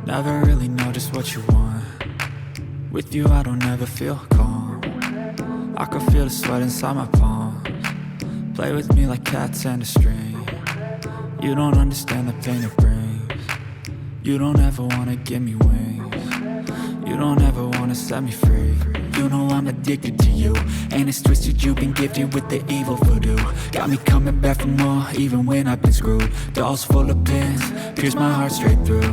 Never really know just what you want. With you I don't ever feel calm. I can feel the sweat inside my palms. Play with me like cats and a string. You don't understand the pain it brings. You don't ever wanna give me wings. You don't ever wanna set me free. You know I'm addicted to you, and it's twisted, you've been gifted with the evil voodoo. Got me coming back for more, even when I've been screwed. Dolls full of pins, pierce my heart straight through.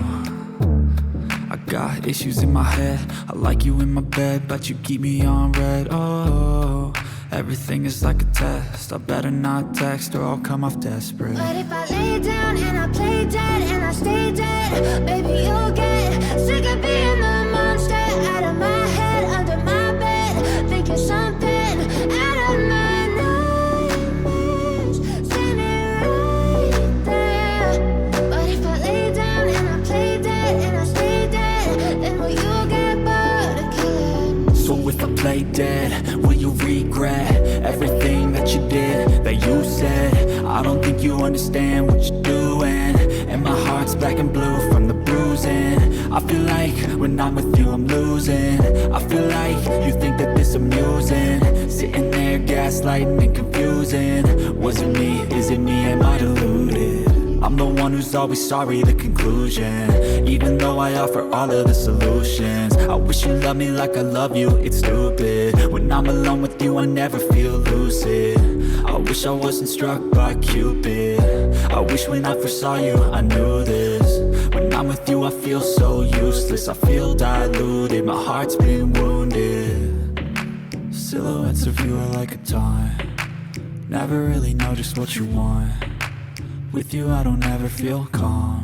I got issues in my head, I like you in my bed, but you keep me on red. Oh, everything is like a test, I better not text or I'll come off desperate. But if I lay down and I play dead and I stay dead, baby you'll get sick of being the monster out of my head, under my bed, thinking something out of my nightmares, standing right there. But if I lay down and I play dead and I stay dead, then will you get bored of killing me? So if I play dead, will you regret everything that you did, that you said? I don't think you understand what you're doing, and my heart's black and blue from the bruising. I feel like when I'm with you I'm losing. I feel like you think that this amusing, sitting there gaslighting and confusing. Was it me? Is it me? Am I deluded? I'm the one who's always sorry, the conclusion. Even though I offer all of the solutions, I wish you loved me like I love you, it's stupid. When I'm alone with you I never feel lucid. I wish I wasn't struck by Cupid. I wish when I first saw you I knew this. When I'm with you I feel so useless, I feel diluted, my heart's been wounded. Silhouettes of you are like a taunt. Never really know just what you want. With you I don't ever feel calm.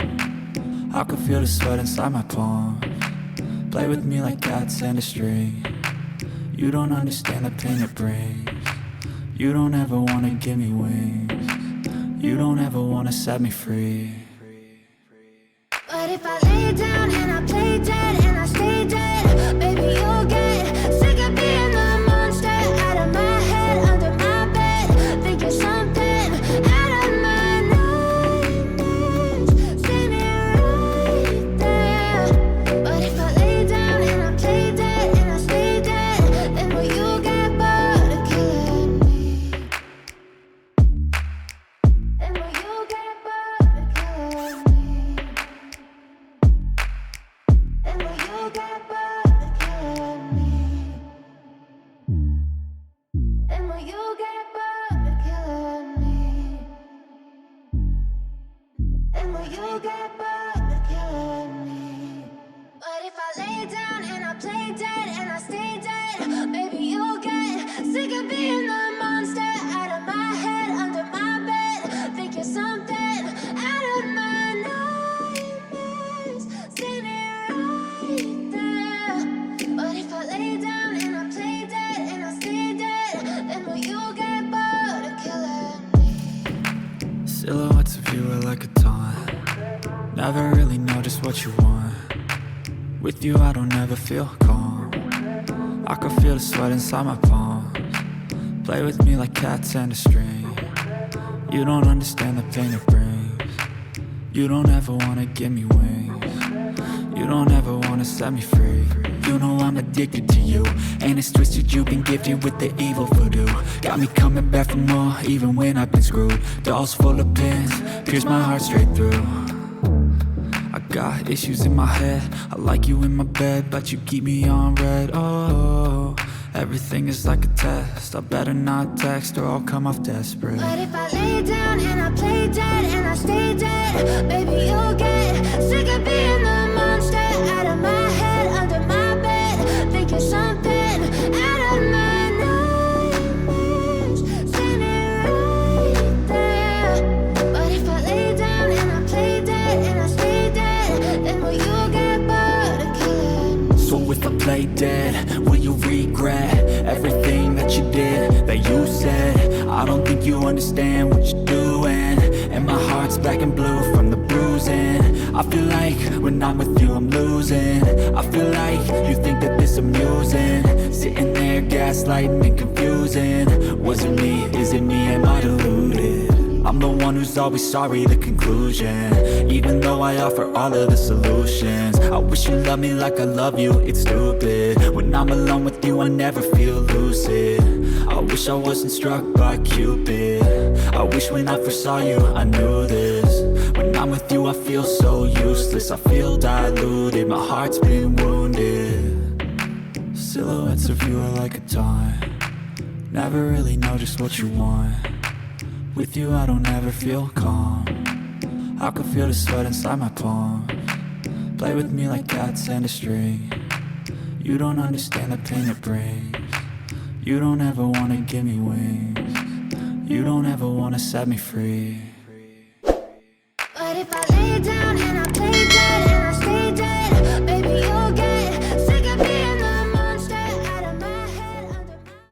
I can feel the sweat inside my palms. Play with me like cats and a string. You don't understand the pain it brings. You don't ever wanna give me wings. You don't ever wanna set me free. But if I lay down and I play dead and I stay dead, baby you'll get sick of being the monster out of my head, under my bed, thinking something out of my nightmares, standing right there. But if I lay down and I play dead and I stay dead, then will you get bored of killing me? Then will you get bored of killing me? And will you get bored of killing me? And will you get bored of killing me? And will you get bored of killing me? But if I lay down and I play dead and I stay dead, baby you'll get sick of being the monster out of my head, under my bed, thinking something out of my nightmares, standing right there. But if I lay down and I play dead and I stay dead, then will you get bored of killing me? Silhouettes of you are like a taunt. Never really know just what you want. With you I don't ever feel calm. I can feel the sweat inside my palms. Play with me like cats and a string. You don't understand the pain it brings. You don't ever wanna give me wings. You don't ever wanna set me free. You know I'm addicted to you, and it's twisted, you've been gifted with the evil voodoo. Got me coming back for more, even when I've been screwed. Dolls full of pins, pierce my heart straight through. I got issues in my head, I like you in my bed, but you keep me on red. Oh, everything is like a test, I better not text or I'll come off desperate. But if I lay down and I play dead and I stay dead, baby you'll get sick of being the monster out of my head, under my bed, thinking something out of my nightmares, standing right there. But if I lay down and I play dead and I stay dead, then will you get bored of killing me? So if I play dead, will you regret everything that you did, that you said? I don't think you understand what you're doing, and my heart's black and blue from the bruising. I feel like when I'm with you I'm losing. I feel like you think that this amusing, sitting there gaslighting and confusing. Was it me? Is it me? Am I deluded? I'm the one who's always sorry, the conclusion. Even though I offer all of the solutions, I wish you loved me like I love you, it's stupid. When I'm alone with you, I never feel lucid. I wish I wasn't struck by Cupid. I wish when I first saw you, I knew this. When I'm with you, I feel so useless. I feel diluted, my heart's been wounded. Silhouettes of you are like a taunt. Never really know just what you want. With you I don't ever feel calm. I can feel the sweat inside my palm. Play with me like cats and a string. You don't understand the pain it brings. You don't ever wanna give me wings. You don't ever wanna set me free. But if I lay down and I play dead